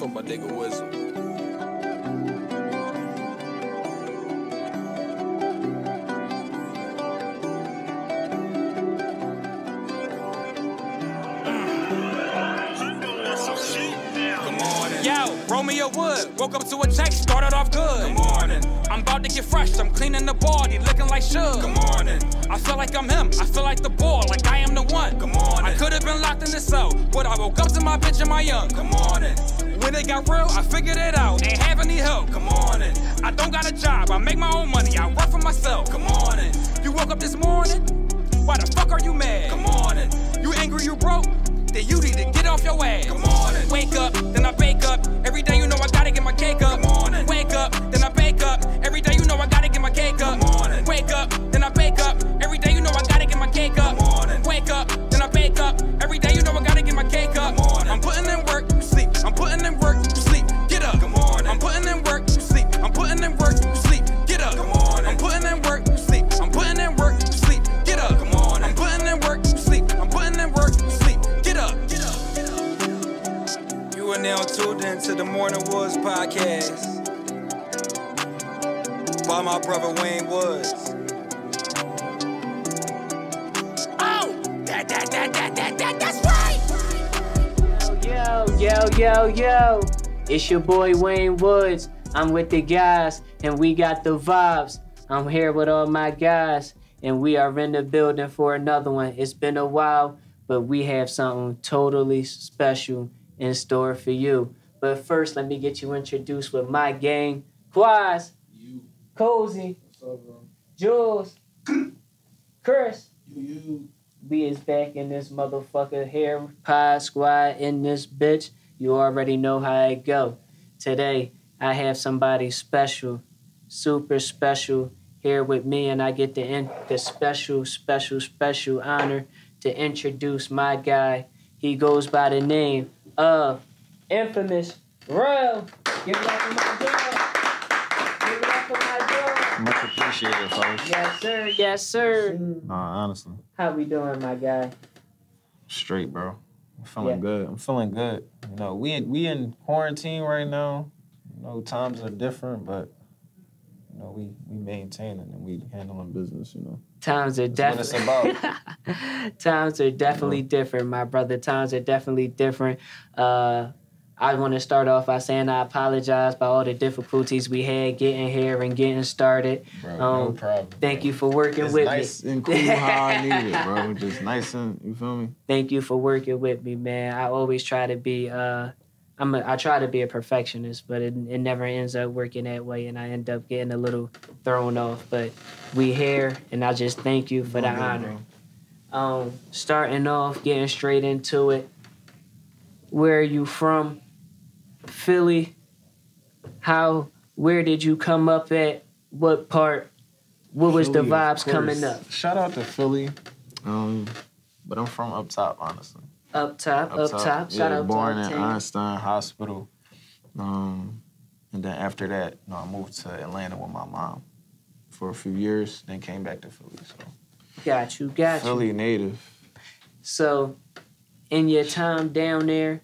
talking about nigga wisdom. Yo, roll me a wood. Woke up to a text, started off good. Good morning. I'm about to get fresh, I'm cleaning the body, looking like sugar. Good morning. I feel like I'm him, I feel like the ball, like I am the one. Good morning. I could have been locked in the cell, but I woke up to my bitch and my young. Good morning. When it got real, I figured it out, ain't have any help. Good morning. I don't got a job, I make my own money, I work for myself. Good morning. You woke up this morning? Why the fuck are you mad? Good morning. You angry you broke? Then you need to get off your ass. Good morning. Wake up, then I bake up. Every day you know I gotta get my cake up. Good morning. Wake up, then I bake up. Every day you know I gotta get my cake up. Good morning. Wake up, then I bake up. Every day you know I gotta get my cake up. Good morning. Wake up, then I bake up. Every day you know I gotta get my cake up. Good morning. I'm putting in work, you sleep. I'm putting in work, you sleep. Get up. Good morning. I'm putting in work, you sleep. I'm putting in work, you sleep. Get up. Good morning. I'm putting in work, you sleep. I'm putting in work, you sleep. Get up. Good morning. I'm putting in work, you sleep. I'm putting in work, you sleep. Get up. Get up. You are now tuned into the Morning Woods podcast by my brother Wayne Woods. Oh, that's right. Yo. It's your boy Wayne Woods. I'm with the guys, and we got the vibes. I'm here with all my guys, and we are in the building for another one. It's been a while, but we have something totally special in store for you. But first, let me get you introduced with my gang. Quaz, Cozy, Jules, Chris. We is back in this motherfucker here, Pod Squad in this bitch. You already know how it go. Today, I have somebody special, super special here with me, and I get the special honor to introduce my guy. He goes by the name of infamous Rell. Give it up for my dog. Give it up for my dog. Much appreciated, folks. Yes, sir. Nah, honestly. How we doing, my guy? Straight, bro. I'm feeling good. I'm feeling good. You know, we in quarantine right now. You know, times are different, but you know, we maintaining and we handling business, you know. Times are definitely That's what it's about. Times are definitely different, my brother. Times are definitely different. I want to start off by saying I apologize by all the difficulties we had getting here and getting started. Bro, no problem. Thank you for working with me. It's nice and cool how I need it, bro. Just nice and, you feel me? Thank you for working with me, man. I always try to be, I try to be a perfectionist, but it never ends up working that way, and I end up getting a little thrown off. But we here, and I just thank you for the honor. Starting off, getting straight into it. Where are you from? Philly. Where did you come up at? What part? What was Philly, the vibes coming up? Shout out to Philly. But I'm from up top, honestly. Up top. Shout Yeah, out born to in Einstein Hospital. And then after that, I moved to Atlanta with my mom for a few years, then came back to Philly. So Got you. Philly native. So, in your time down there,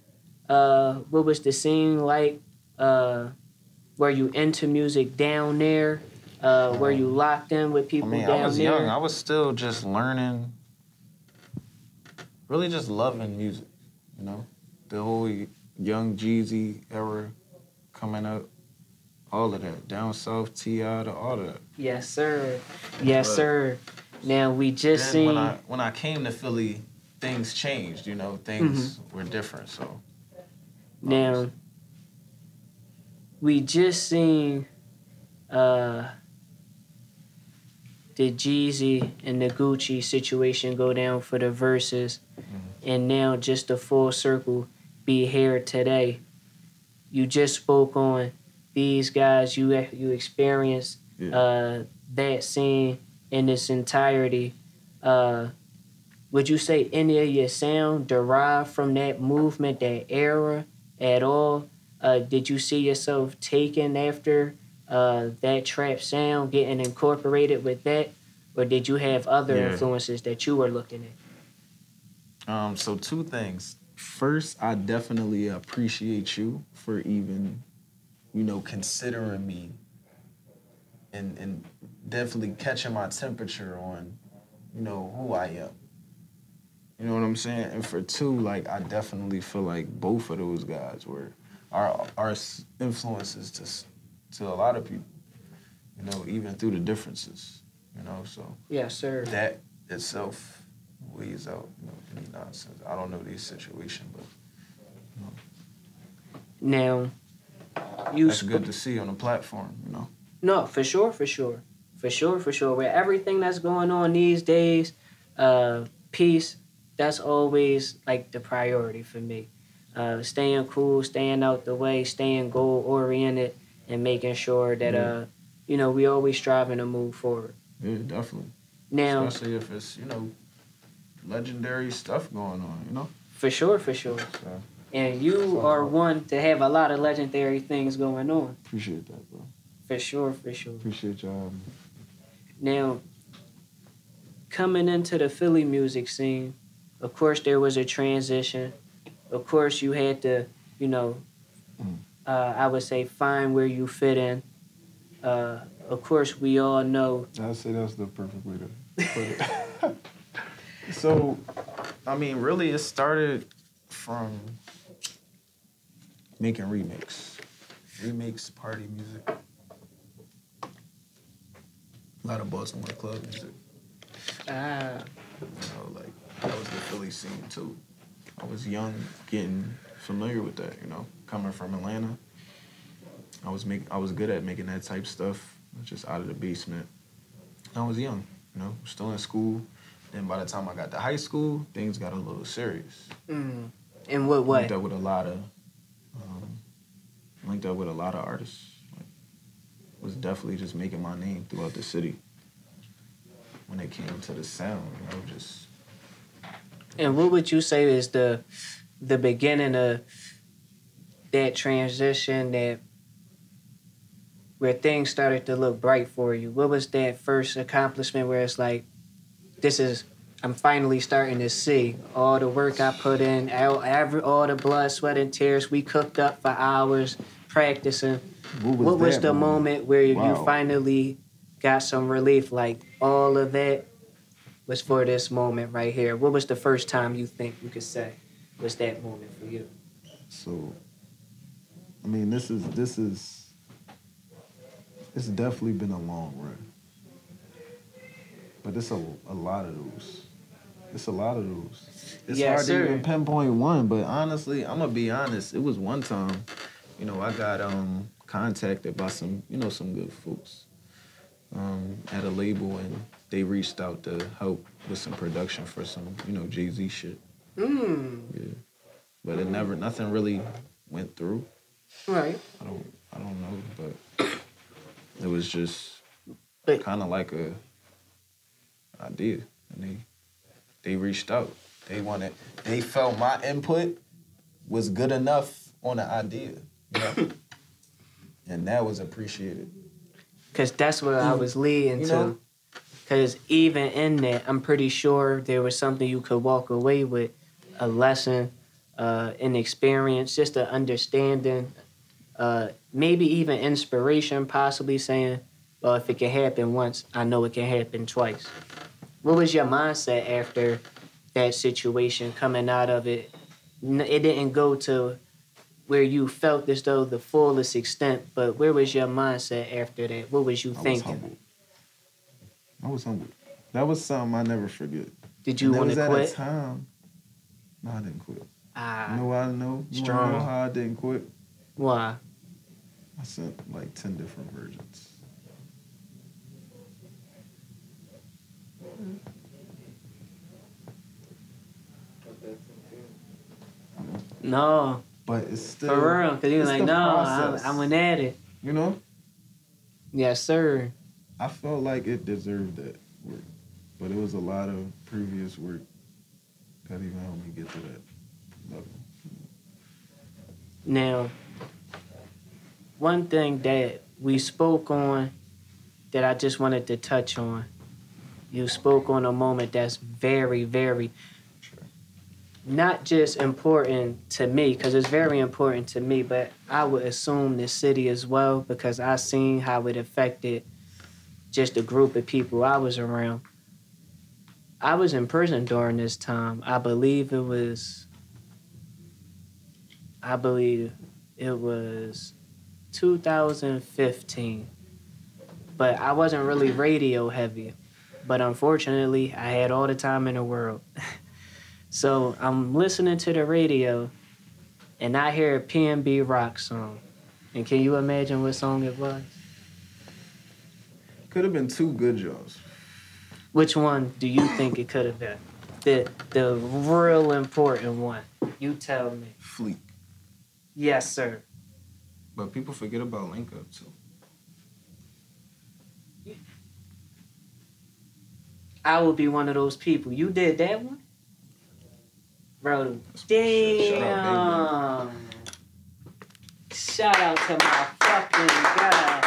what was the scene like? Were you into music down there? Were you locked in with people down there? I was young. I was still just learning, really just loving music, you know? The whole young Jeezy era coming up, all of that. Down south, T.I., all of that. Yes, sir. Yes, sir. Now, we just seen... When I came to Philly, things changed, you know? Things were different, so... Now, we just seen the Jeezy and the Gucci situation go down for the verses, and now just a full circle be here today. You just spoke on these guys. You experienced that scene in its entirety. Would you say any of your sound derived from that movement, that era at all? Did you see yourself taking after that trap sound, getting incorporated with that? Or did you have other influences that you were looking at? So two things. first, I definitely appreciate you for even, you know, considering me and definitely catching my temperature on, you know, who I am. You know what I'm saying? And for two, like, I definitely feel like both of those guys were our influences to a lot of people, you know, even through the differences, you know, so. Yes, sir. That itself weeds out, you know, any nonsense. I don't know these situations, but, you know. Now, That's good to see on the platform, you know. No, for sure. With everything that's going on these days, peace, that's always like the priority for me. Staying cool, staying out the way, staying goal oriented, and making sure that you know, we always striving to move forward. Yeah, definitely. Now, especially if it's, you know, legendary stuff going on, you know. For sure. So, And you are one to have a lot of legendary things going on. appreciate that, bro. For sure. Appreciate y'all. Now, coming into the Philly music scene, of course, there was a transition. Of course, you had to, you know, I would say find where you fit in. Of course, we all know. I'd say that's the perfect way to put it. So, I mean, really, it started from making remix party music. A lot of Baltimore club music. You know, like, that was the Philly scene, too. I was young, getting familiar with that, you know, coming from Atlanta. I was good at making that type stuff, just out of the basement. I was young, you know, still in school. Then by the time I got to high school, things got a little serious. In what way? Linked up with a lot of artists. Like, was definitely just making my name throughout the city. When it came to the sound, you know, just. And what would you say is the beginning of that transition, that where things started to look bright for you? What was that first accomplishment where it's like, I'm finally starting to see all the work I put in, all the blood, sweat, and tears. We cooked up for hours practicing. What was the moment where you finally got some relief? Like, all of that was for this moment right here. What was the first time you think you could say was that moment for you? So, I mean, it's definitely been a long run. But it's a lot of those. It's a lot of those. It's hard to even pinpoint one, but honestly, I'm gonna be honest. It was one time, you know, I got contacted by some good folks at a label, and they reached out to help with some production for some, you know, Jay-Z shit. Yeah. But nothing really went through. Right. I don't know, but it was just kind of like a idea, and they reached out. They felt my input was good enough on the idea, you know? And that was appreciated. Because that's what I was leading to. Because even in that, I'm pretty sure there was something you could walk away with, a lesson, an experience, just an understanding, maybe even inspiration, possibly saying, well, if it can happen once, I know it can happen twice. What was your mindset after that situation, coming out of it? It didn't go to where you felt as though the fullest extent, but where was your mindset after that? What was you thinking? I was humbled. That was something I never forget. Did you want to quit? At a time. No, I didn't quit. You know why I know? Strong. You know how I didn't quit? Why? I sent like 10 different versions. No. But it's still... For real, because you were like, no, I went at it. You know? Yes, sir. I felt like it deserved that work. But it was a lot of previous work that even helped me get to that level. Now, one thing that we spoke on that I just wanted to touch on, you spoke on a moment that's very, very not just important to me, because it's very important to me, but I would assume the city as well, because I seen how it affected just a group of people I was around. I was in prison during this time. I believe it was 2015. But I wasn't really radio heavy. But unfortunately, I had all the time in the world. So I'm listening to the radio, and I hear a Pnb Rock song. And can you imagine what song it was? Could have been two good jobs. Which one do you think it could have been? The real important one. You tell me. Fleek. Yes, sir. But people forget about Link Up, too. I would be one of those people. You did that one? Bro, damn. Shout out to my fucking guy.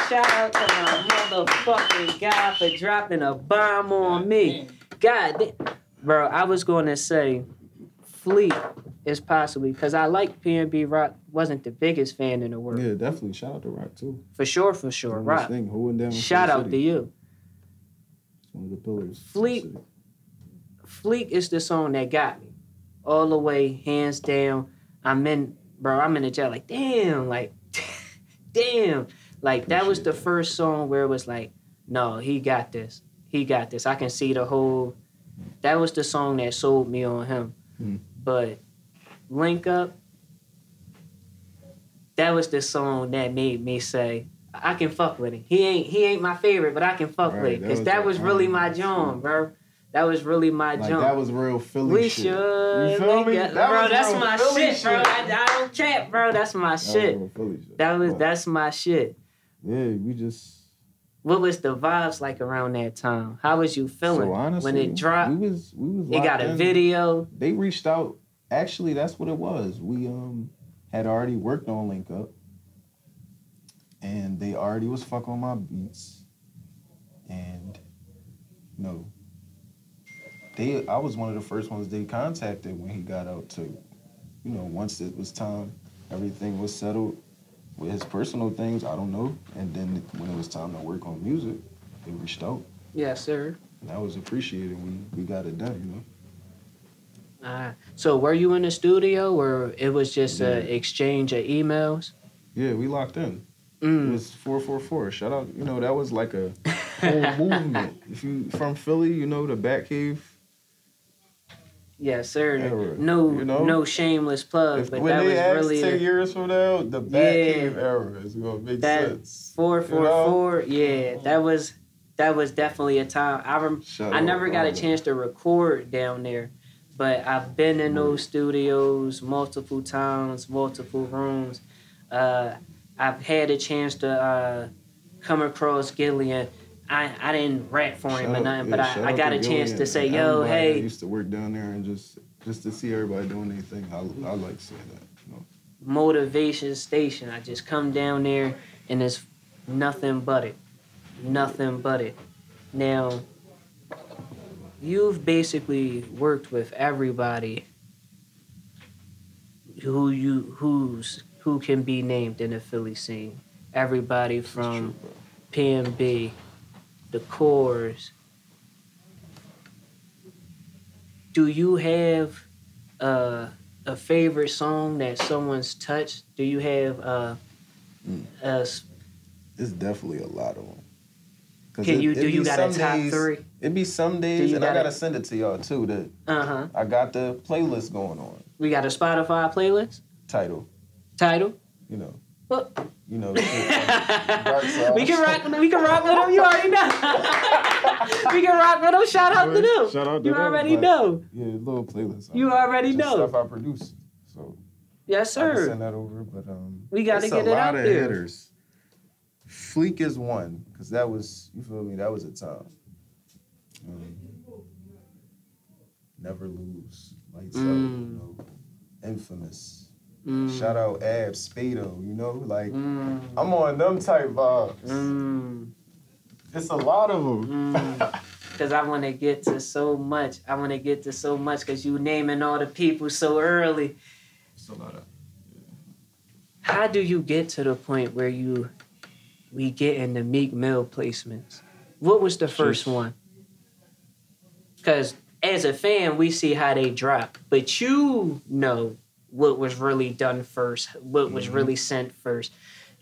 Shout out to my motherfucking guy for dropping a bomb on me. God damn. Bro, I was going to say Fleek is possibly, because I like Pnb Rock, wasn't the biggest fan in the world. Yeah, definitely. Shout out to Rock, too. For sure. Rock. Shout out to you. It's one of the pillars. Fleek is the song that got me. All the way, hands down. I'm in the jail like, damn. Like, that was the first song where it was like, no, he got this. I can see the whole... That was the song that sold me on him. But Link Up, that was the song that made me say, I can fuck with him. He ain't my favorite, but I can fuck with him. Because that was really my joint, bro. That was really my joint. That was real Philly shit. We should. You feel me? Bro, that's my shit, bro. I don't cap, bro. That's my shit. That's my shit. Yeah, we just... What was the vibes like around that time? How was you feeling honestly, when it dropped? We was it got a video. They reached out. Actually, that's what it was. We had already worked on Link Up, and they already was fuck on my beats, and I was one of the first ones they contacted when he got out to, once it was time, everything was settled. With his personal things, I don't know. And then when it was time to work on music, they reached out. Yes, sir. And that was appreciated. We got it done, So were you in the studio, or it was just an exchange of emails? Yeah, we locked in. It was 444. Shout out, that was like a whole movement. If you from Philly, the Batcave. Yes, sir. Era, no shameless plug, but that was really 10 years from now, the Batcave era is gonna make sense. 444, that was definitely a time. I never got a chance to record down there, but I've been in those studios multiple times, multiple rooms. I've had a chance to come across Gillian. I didn't rap for him or nothing, but I got a chance to say, yo, hey. I used to work down there and just to see everybody doing anything. I like seeing that. Motivation station. I just come down there and it's nothing but it. Nothing but it. Now, you've basically worked with everybody who can be named in the Philly scene. Everybody from Pnb, the Cores. Do you have a favorite song that someone's touched? Do you have It's definitely a lot of them. Do you got a top three? It'd be some days, and I gotta send it to y'all too. I got the playlist going on. We got a Spotify playlist. Title. What? We can rock with them. You already know. We can rock with them. Shout out to them. You already know. Yeah, little playlist. You already know. Stuff I produce. So. Yes, sir. I can send that over, but we got to get it out there. A lot of hitters. Fleek is one, because that was, you feel me, that was a time. Never Lose, Lights Out, Infamous. Shout out Ab, Spado, I'm on them type vibes. It's a lot of them. because I want to get to so much. Because you naming all the people so early. It's a lot of. How do you get to the point where we get in the Meek Mill placements? What was the first one? Because as a fan, we see how they drop. But you know what was really done first, what was really sent first.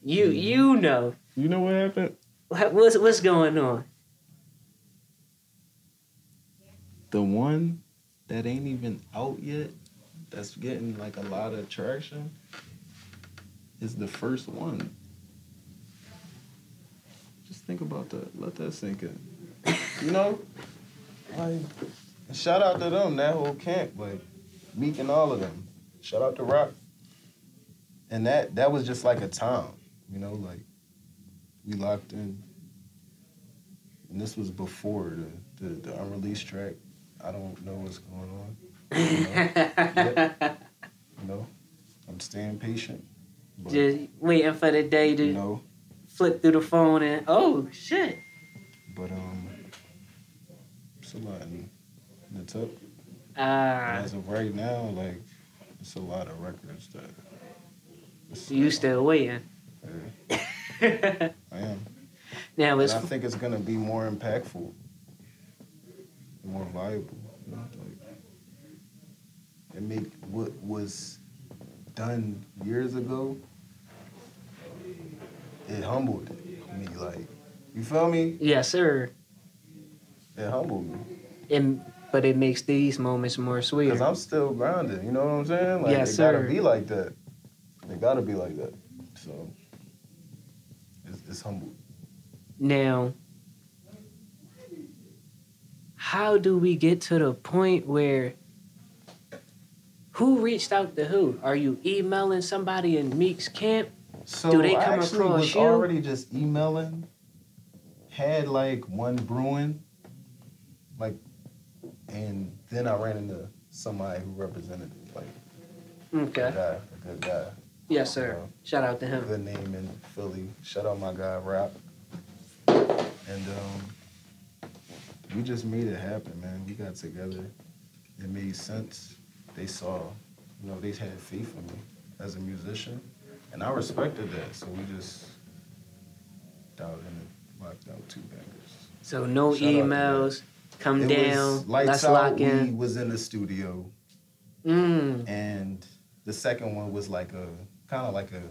You know. You know what happened? What's going on? The one that ain't even out yet, that's getting like a lot of traction, is the first one. Just think about that. Let that sink in. You know? Like, shout out to them, that whole camp, like Meek and all of them. Shout out to Roc. And that was just like a time, you know, like we locked in. And this was before the unreleased track. I don't know what's going on. You know, I'm staying patient. Just waiting for the day to flip through the phone and oh shit. But it's a lot in the tuck. As of right now, like it's a lot of records that. You still waiting? Yeah. I am. Now I think it's gonna be more impactful, more valuable. You know? Like, it make what was done years ago. It humbled me, like, you feel me? Yes, sir. It humbled me. But it makes these moments more sweeter. Because I'm still grounded, you know what I'm saying? Like, yes, it sir. gotta be like that. It gotta be like that. So, it's humble. Now, how do we get to the point where who reached out to who? Are you emailing somebody in Meek's camp? So do they come I actually across was you? already just emailing. Had like one brewing, like, and then I ran into somebody who represented it, like a good guy. Yes, sir. Shout out to him. Good name in Philly. Shout out my guy Roc. And we just made it happen, man. We got together. It made sense. They saw, you know, they had faith in me as a musician. And I respected that, so we just dialed in and locked out 2 bangers. So no emails, come down, let's lock in. We was in the studio. And the second one was like kind of like a,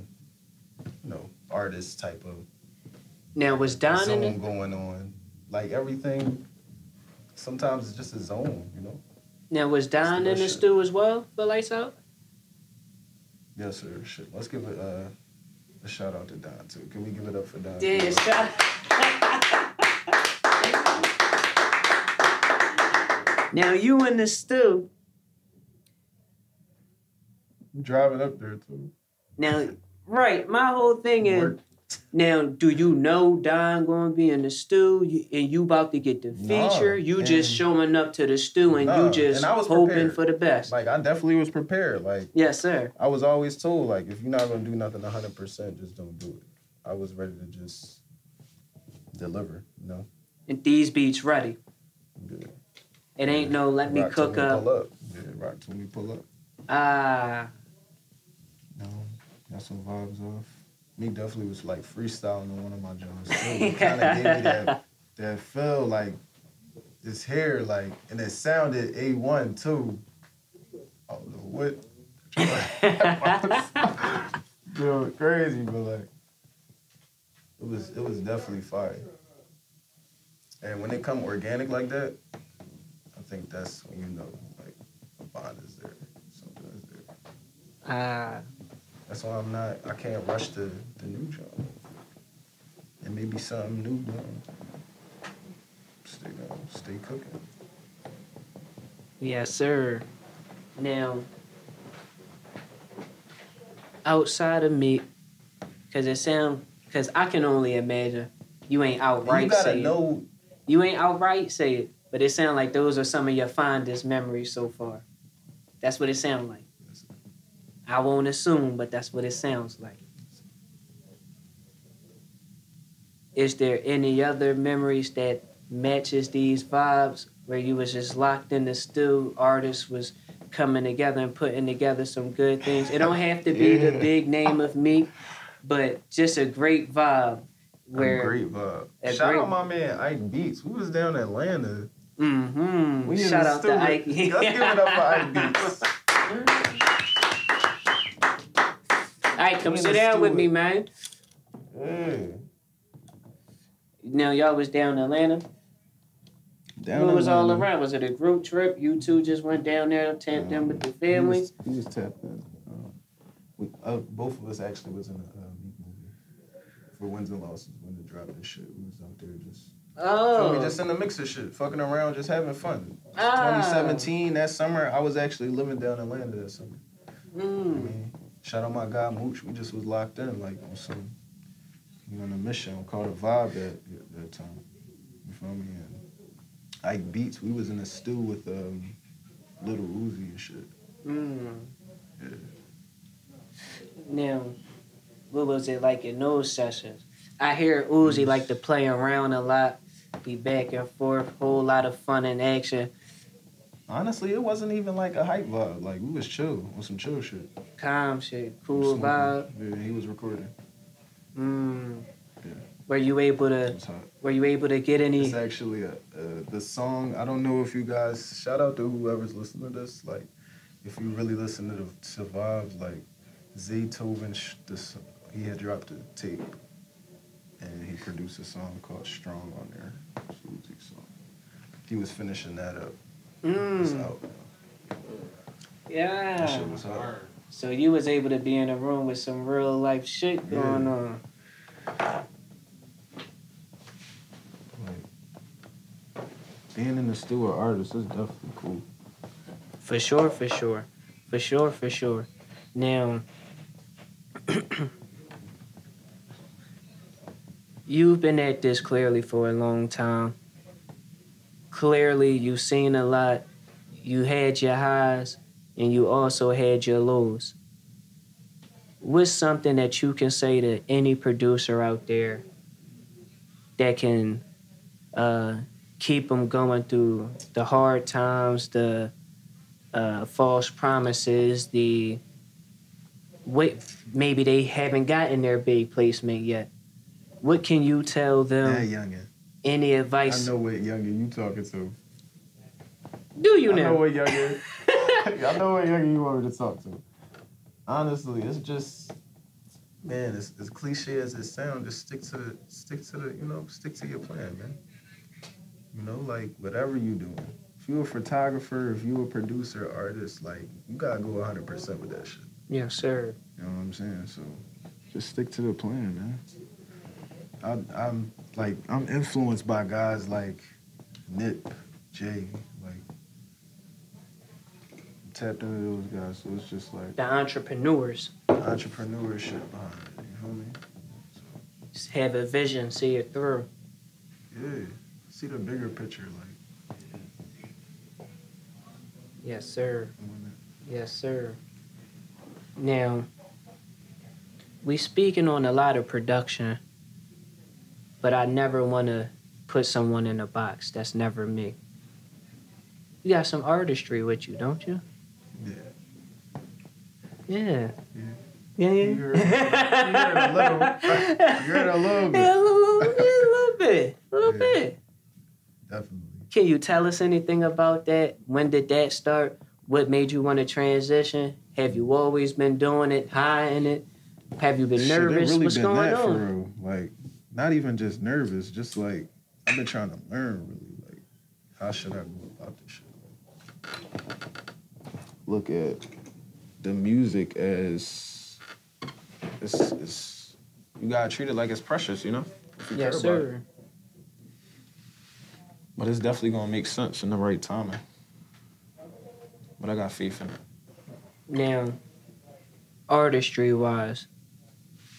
you know, artist type of now was Don zone in going on. Like everything, sometimes it's just a zone, you know? Now was Don in the stew as well for Lights Out? Yes, sir. Shit. Let's give it a shout out to Don too. Can we give it up for Don? Yeah, shout Now you in the stew. I'm driving up there too. Now, right, my whole thing is, now, do you know Don going to be in the stew and you about to get the feature? You just showing up to the stew and you just hoping prepared. For the best. Like, I definitely was prepared. Like, yes, sir. I was always told, like, if you're not going to do nothing 100%, just don't do it. I was ready to just deliver, you know? And these beats ready. Good. It ain't no let me cook up. Pull up. Yeah, Roc told me pull up. No, got some vibes off. Meek definitely was like freestyling on one of my joints too. It kind of gave me that feel, like his hair, like, and it sounded A1 too. I don't know what. Doing crazy, but like it was definitely fire. And when it come organic like that, I think that's when you know, like, a bond is there, something is there. That's why I can't rush the new job. It may be something new, stay cooking. Yes, sir. Now, outside of me, because I can only imagine you ain't outright say it. You ain't outright say it, but it sounds like those are some of your fondest memories so far. That's what it sounds like. I won't assume, but that's what it sounds like. Is there any other memories that matches these vibes where you was just locked in the stew, artists was coming together and putting together some good things. It don't have to be the big name of Meek, but just a great vibe. Where a great vibe. Shout out my man Ike Beats. We was down in Atlanta. Mm-hmm. Shout out to Ike. Let's give it up for Ike Beats. Ike, come sit down with me, man. Hey. Now, y'all was down in Atlanta? Who was all around? Was it a group trip? You two just went down there, tapped in with the family? He was tapped in. Both of us actually was in a Meek movie for wins and losses when they dropped this shit. We was out there just just in the mix of shit, fucking around, just having fun. 2017, that summer, I was actually living down in Atlanta that summer. I mean, shout out my guy Mooch. We just was locked in like on some, on a mission called a vibe that time. You feel me? And Ike Beats, we was in a stew with Little Uzi and shit. Yeah. Now, what was it like in those sessions? I hear Uzi like to play around a lot, be back and forth, whole lot of fun and action. Honestly, it wasn't even like a hype vibe. Like, we was chill, on some chill shit. Calm shit, cool vibe. Yeah, he was recording. Yeah. Were you able to get any? It's actually the song. I don't know if you guys. Shout out to whoever's listening to this. Like, if you really listen to the vibes, like Zaytoven, he had dropped a tape, and he produced a song called "Strong" on there. It's Uzi's song. He was finishing that up. It's out. Yeah. That shit was hard. So you was able to be in a room with some real life shit going on. Like, being in the stew with artists is definitely cool. For sure. Now, you've been at this clearly for a long time. Clearly, you've seen a lot. You had your highs, and you also had your lows. What's something that you can say to any producer out there that can keep them going through the hard times, the false promises, maybe they haven't gotten their big placement yet? What can you tell them? That youngin'. Any advice? I know what youngin' you talking to. Do you now? I know what youngin'. I know what youngin' you want me to talk to. Honestly, it's just, man, as cliche as it sounds, just stick to your plan, man. Like, whatever you doing. If you a photographer, if you a producer, artist, like, you gotta go 100% with that shit. Yes, sir. You know what I'm saying? So, just stick to the plan, man. I'm influenced by guys like Nip, Jay, like, tapped into those guys, so it's just like the entrepreneurs. Entrepreneurship behind it, you feel me? So, just have a vision, see it through. Yeah, see the bigger picture, like. Yes, sir. Yes, sir. Now, we speaking on a lot of production, but I never want to put someone in a box. That's never me. You got some artistry with you, don't you? Yeah. Yeah. You heard a little. You heard a little bit. Yeah, a little bit. Definitely. Can you tell us anything about that? When did that start? What made you want to transition? Have you always been doing it, high in it? Have you been nervous? Really What's been going on? For real. Like, not even just nervous, just like, I've been trying to learn, really. Like, how should I go about this shit? Look at the music as, it's you gotta treat it like it's precious, you know? Yes, sir. But it's definitely gonna make sense in the right timing. But I got faith in it. Now, artistry-wise,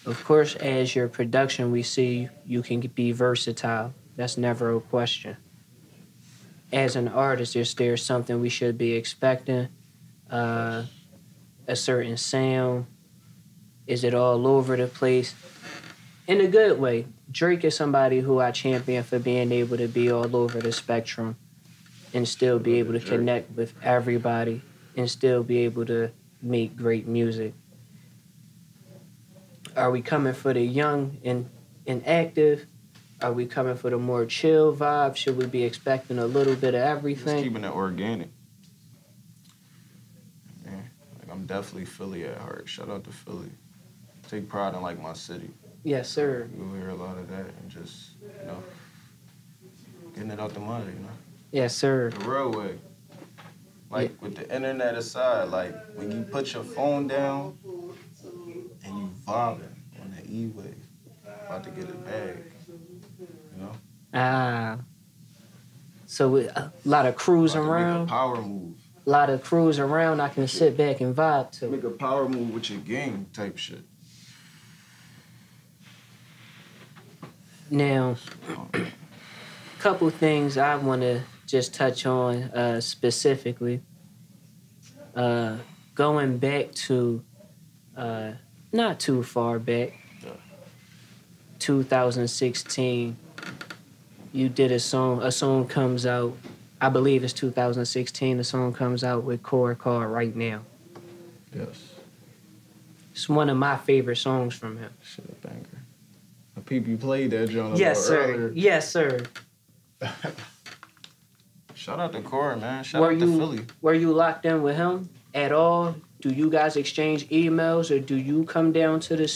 of course, as your production, we see you can be versatile. That's never a question. As an artist, is there something we should be expecting? A certain sound? Is it all over the place? in a good way. Drake is somebody who I champion for being able to be all over the spectrum and still be able to connect with everybody and still be able to make great music. Are we coming for the young and active? Are we coming for the more chill vibe? Should we be expecting a little bit of everything? Just keeping it organic. Yeah, like I'm definitely Philly at heart. Shout out to Philly. Take pride in like my city. Yes, sir. You'll hear a lot of that and just, you know, getting it out the mud, you know. Yes, sir. The real way. Like with the internet aside, like when you put your phone down and you vibing on the E-wave, about to get a bag, you know? So a lot of cruising around. Make a power move. A lot of cruise around. I can sit back and vibe to. Make a power move with your gang type shit. Now, couple things I want to just touch on specifically. Going back to not too far back, 2016, you did a song. A song comes out, I believe it's 2016. The song comes out with Core called Right Now. Yes. It's one of my favorite songs from him. Shit, a banger. The people you played that John Yes, sir. earlier. Yes, sir. Shout out to Core, man. Shout out to Philly. Were you locked in with him at all? Do you guys exchange emails, or do you come down to the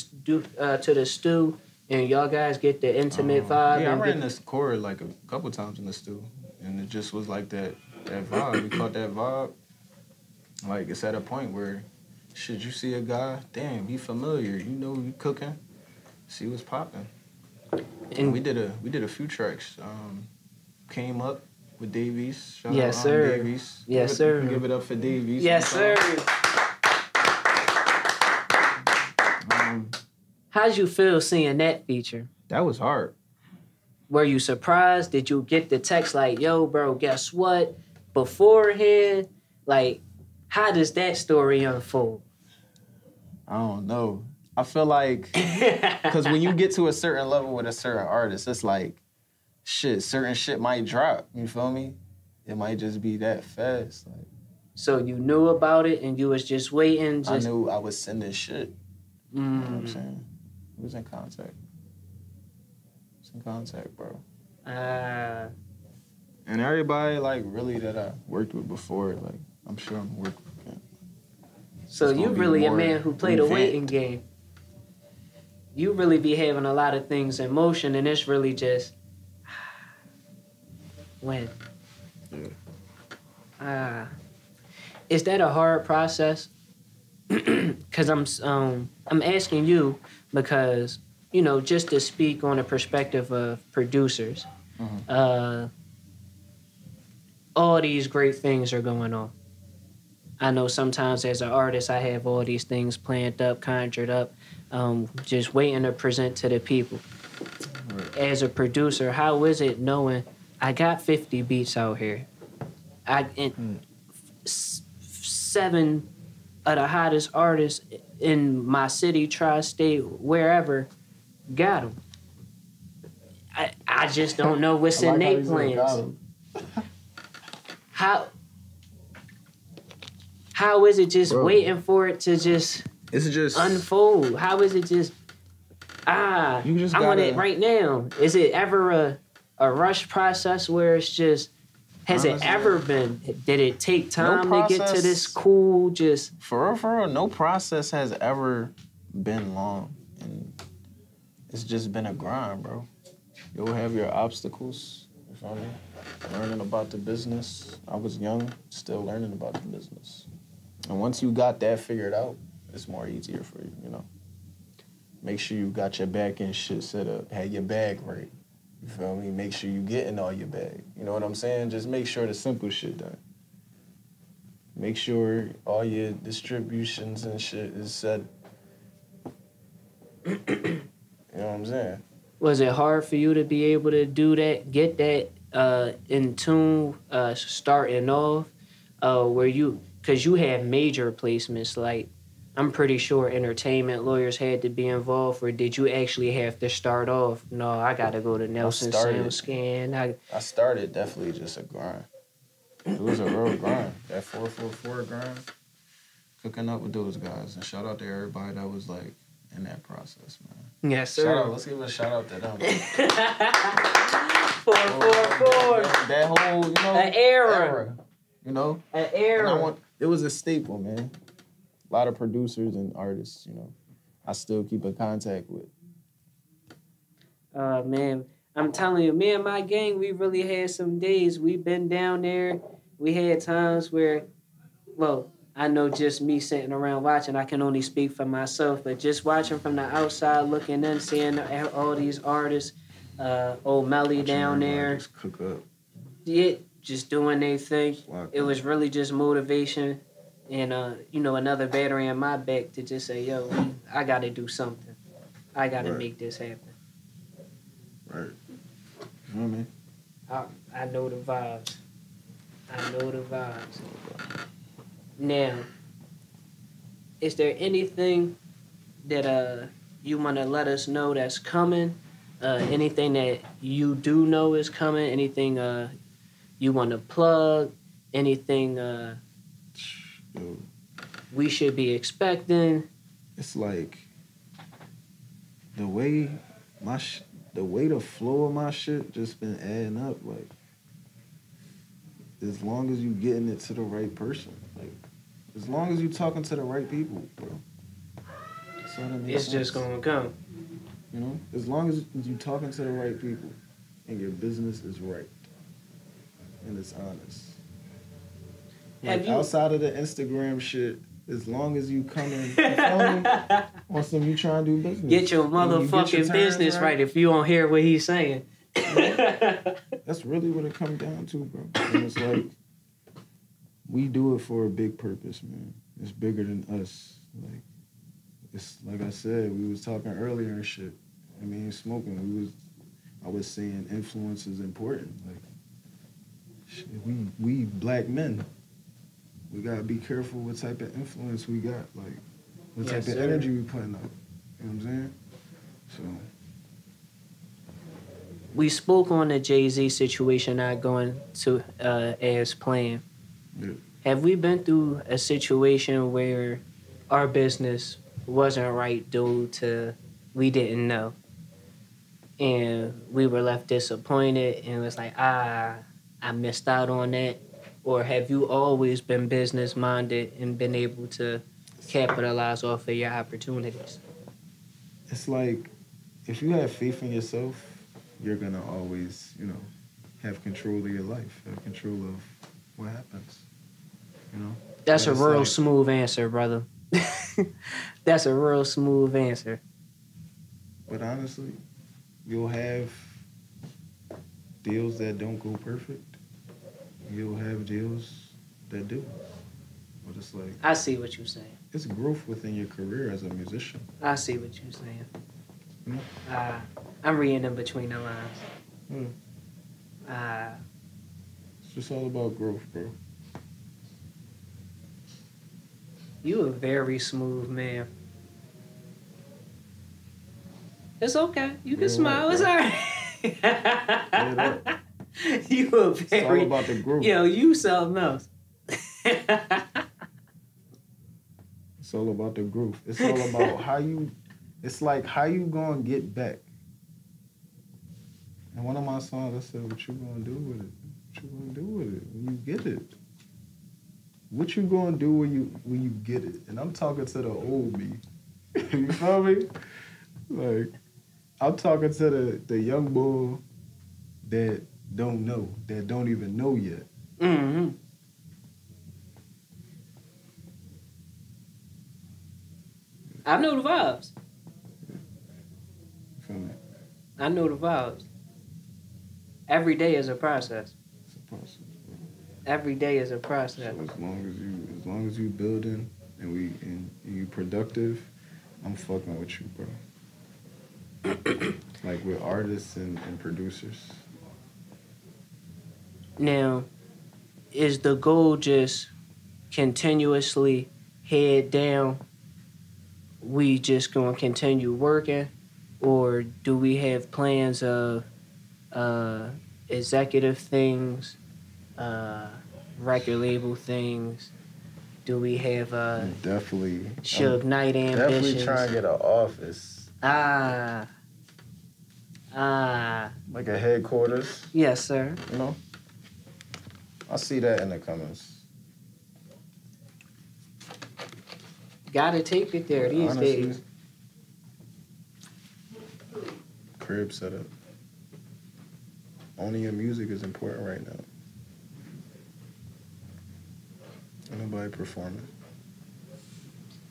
stew and y'all guys get the intimate vibe? Yeah, I ran this Core like a couple times in the stew, and it just was like that vibe. We caught that vibe. Like it's at a point where, should you see a guy, damn, be familiar. You know you cooking. See what's popping. And we did a few tracks. Came up with Davies. Shout yes, out sir. Davies. Yes, sir. Give it up for Davies. Yes, sir. How'd you feel seeing that feature? That was hard. Were you surprised? Did you get the text like, yo, bro, guess what? Beforehand, like, how does that story unfold? I don't know. I feel like, because when you get to a certain level with a certain artist, it's like, certain shit might drop. You feel me? It might just be that fast. Like, so you knew about it and you was just waiting? I knew I was sending shit. You know what I'm saying? We was in contact. Bro. And everybody, like, really that I worked with before, like, I'm sure I'm working with them. So you really a man who played a waiting game. You really be having a lot of things in motion, and it's really just when. Yeah. Is that a hard process? Because I'm asking you because, you know, just to speak on the perspective of producers, all these great things are going on. I know sometimes as an artist, I have all these things planned up, conjured up, just waiting to present to the people. Right. As a producer, how is it knowing I got 50 beats out here? 7 of the hottest artists in my city, tri-state, wherever, got them. I just don't know what's in their plans. How is it just waiting for it to just unfold? How is it just I want it right now? Is it ever a rush process where it's just it ever been? Did it take time to get to this cool just for real, no process has ever been long, and it's just been a grind, bro. You'll have your obstacles, you feel me? Learning about the business. I was young, still learning about the business. And once you got that figured out, it's more easier for you, you know? Make sure you got your back end shit set up, had your bag right. You feel me? Make sure you getting all your bag. You know what I'm saying? Just make sure the simple shit done. Make sure all your distributions and shit is set. You know what I'm saying? Was it hard for you to be able to do that, get that in tune starting off? Where you, because you had major placements like I'm pretty sure entertainment lawyers had to be involved, or did you actually have to start off? No, I gotta go to Nelson Sound Scan. I started definitely just a grind. It was a real grind. That 444 grind, cooking up with those guys. And shout out to everybody that was like in that process, man. Yes, sir. Shout out. Let's give a shout out to them. 444. That whole, you know, an era. You know, an era. It was a staple, man. A lot of producers and artists, you know, I still keep in contact with. Man, I'm telling you, me and my gang, we really had some days. We've been down there. We had times where, well, I know just me sitting around watching, I can only speak for myself, but just watching from the outside, looking in, seeing all these artists, old Melly down there. Just cook up. Yeah, just doing their thing. Wow. It was really just motivation and, you know, another battery in my back to just say, yo, I got to do something. I got to make this happen. Right. You know what I mean? I know the vibes. I know the vibes. Now, is there anything that you want to let us know that's coming? Anything that you do know is coming? Anything you want to plug? Anything we should be expecting? It's like the way the flow of my shit just been adding up. Like, as long as you getting it to the right person, like, as long as you talking to the right people, bro. It's just gonna come. You know, as long as you talking to the right people, and your business is right, and it's honest. Like, outside of the Instagram shit, as long as you come in, you feel me? On some, you trying to do business. Get your motherfucking business right if you don't hear what he's saying. That's really what it comes down to, bro. And it's like, we do it for a big purpose, man. It's bigger than us. Like, it's like I said, we was talking earlier and shit. I mean, smoking. I was saying influence is important. Like, shit, we black men. We gotta be careful what type of influence we got, like what type of energy we putting up. You know what I'm saying? So we spoke on the Jay-Z situation not going to as planned. Yeah. Have we been through a situation where our business wasn't right due to we didn't know, and we were left disappointed, and it was like, I missed out on that? Or have you always been business-minded and been able to capitalize off of your opportunities? It's like, if you have faith in yourself, you're going to always, you know, have control of your life, have control of what happens, you know? That's a real smooth answer, brother. That's a real smooth answer. But honestly, you'll have deals that don't go perfect. You'll have deals that do. But it's like, I see what you're saying. It's growth within your career as a musician. I see what you're saying. Mm-hmm. I'm reading in between the lines. It's just all about growth, bro. You a very smooth man. It's okay. You can smile. It's all right. You a very... It's all about the growth. Yo, you something else. It's all about the growth. It's all about how you... It's like, how you gonna get back? And one of my songs, I said, what you gonna do with it? What you gonna do with it when you get it? What you gonna do when you get it? And I'm talking to the old me. You feel me? Like, I'm talking to the young boy that don't know, that don't even know yet. Mm-hmm. I know the vibes. Feel me? I know the vibes. Every day is a process. It's a process, bro. Every day is a process. So as long as you building and you productive, I'm fucking with you, bro. Like with artists and producers. Now, is the goal just continuously head down we just gonna continue working, or do we have plans of executive things, record label things? Do we have definitely Suge Knight ambitions? Definitely trying to get an office. Like a headquarters. Yes, sir. You know? I see that in the comments. Gotta take it there these Honestly, days. Crib setup. Owning your music is important right now. Ain't nobody performing.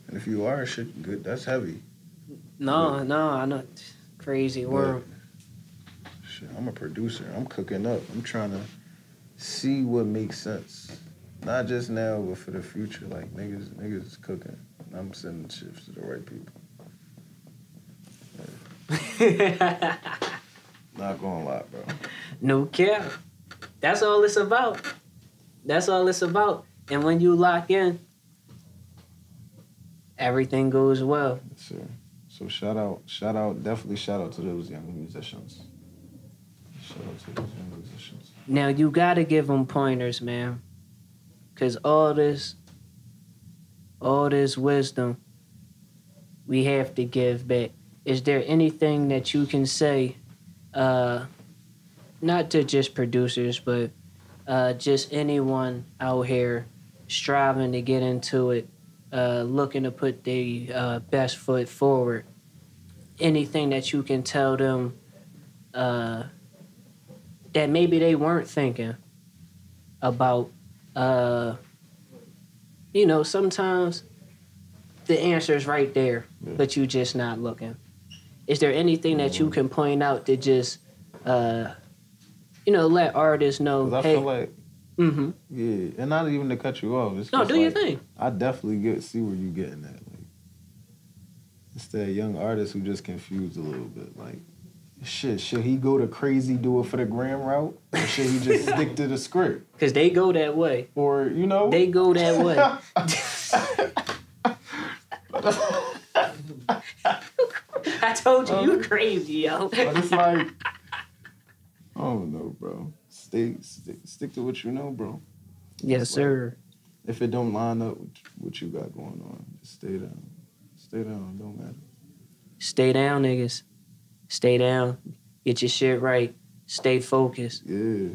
And if you are, shit, good. That's heavy. No, I know. Crazy world. Shit, I'm a producer. I'm cooking up. I'm trying to see what makes sense. Not just now, but for the future. Like, niggas is cooking. I'm sending shifts to the right people. Not gonna lie, bro. No cap. That's all it's about. That's all it's about. And when you lock in, everything goes well. Yes, sir. So definitely shout out to those young musicians. Shout out to those young musicians. Now you gotta give them pointers, man. Cause all this wisdom, we have to give back. Is there anything that you can say, not to just producers, but just anyone out here striving to get into it, looking to put their best foot forward? Anything that you can tell them that maybe they weren't thinking about? Sometimes the answer is right there, but you just not looking. Is there anything that you can point out to just, let artists know, I hey, feel like, yeah, and not even to cut you off. It's no, just do your thing. I definitely see where you getting at. Like, it's that young artist who just confused a little bit. Like, shit, should he go to crazy, do it for the gram route? Or should he just stick to the script? Because they go that way. Or, They go that way. I told you crazy, yo. But it's like, I don't know, bro. Stick to what you know, bro. Yes, sir. If it don't line up with what you got going on, just stay down. Stay down, don't matter. Stay down, niggas. Stay down. Get your shit right. Stay focused. Yeah.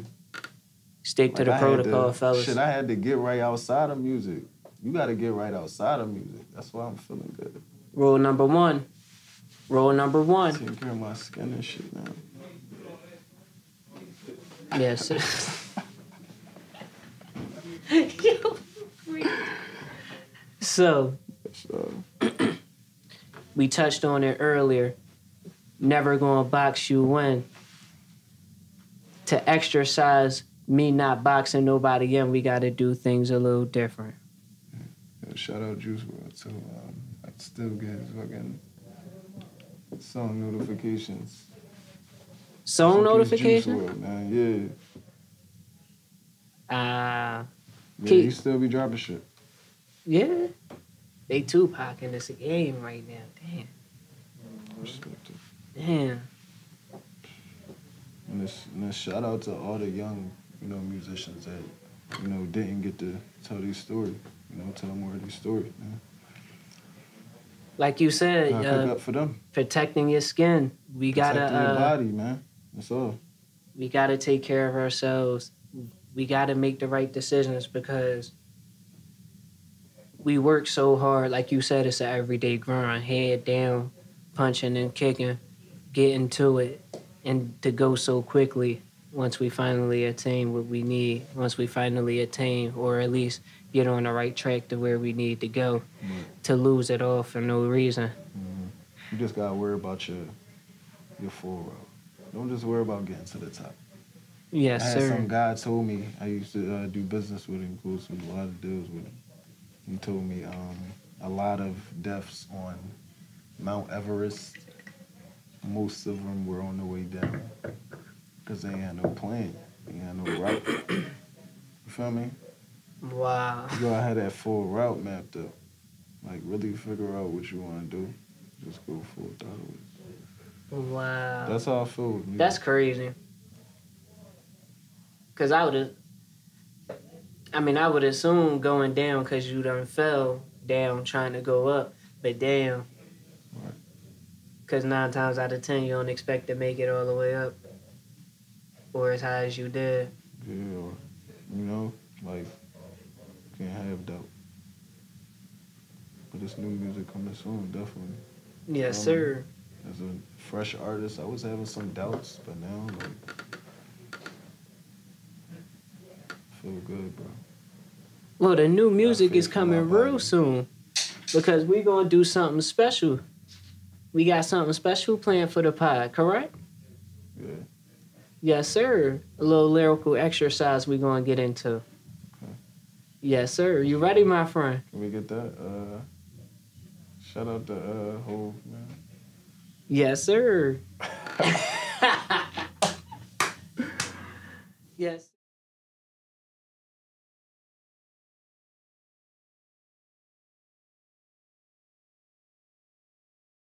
Stick to the protocol, fellas. Shit, I had to get right outside of music. You got to get right outside of music. That's why I'm feeling good. Rule number one. Taking care of my skin and shit now. Yes, sir. So, we touched on it earlier. Never gonna box you in. To exercise me not boxing nobody in, we gotta do things a little different. Yeah, shout out Juice WRLD too. I still get his fucking song notifications. Song notifications? Juice WRLD, man. Yeah, he still be dropping shit. Yeah. They Tupac in this game right now. Damn. Respect it. Damn. And this shout out to all the young, musicians that, didn't get to tell these stories. Tell more of these stories, man. Like you said, pick up for them. Protecting your skin. We gotta protecting your body, man. That's all. We gotta take care of ourselves. We gotta make the right decisions because we work so hard. Like you said, it's an everyday grind. Head down, punching and kicking, getting to it, and to go so quickly once we finally attain what we need. Once we finally attain, or at least get on the right track to where we need to go, to lose it all for no reason. You just gotta worry about your full route. Don't just worry about getting to the top. Yes, I had sir. some guy told me, I used to do business with him, close with a lot of deals with him. He told me a lot of deaths on Mount Everest, most of them were on the way down because they ain't had no plan. They ain't had no route. You feel me? Wow. You gotta have that full route mapped up. like really figure out what you want to do, just go full throttle with it. Wow. That's how I feel with music. That's crazy. Cause I would assume going down because you done fell down trying to go up, but damn. Right. Cause 9 times out of 10 you don't expect to make it all the way up, or as high as you did. Yeah, or, you know, like, can't have doubt. But this new music coming soon, definitely. Yes, sir. As a fresh artist, I was having some doubts, but now, like, I feel good, bro. Well, the new music is faith in coming my real body. soon because we gonna do something special. We got something special planned for the pod, correct? Yeah. Yes, sir. A little lyrical exercise we gonna get into. Okay. Yes, sir. You ready, my friend? Can we get that? Shout out to Hov, man. Yes, sir. Yes.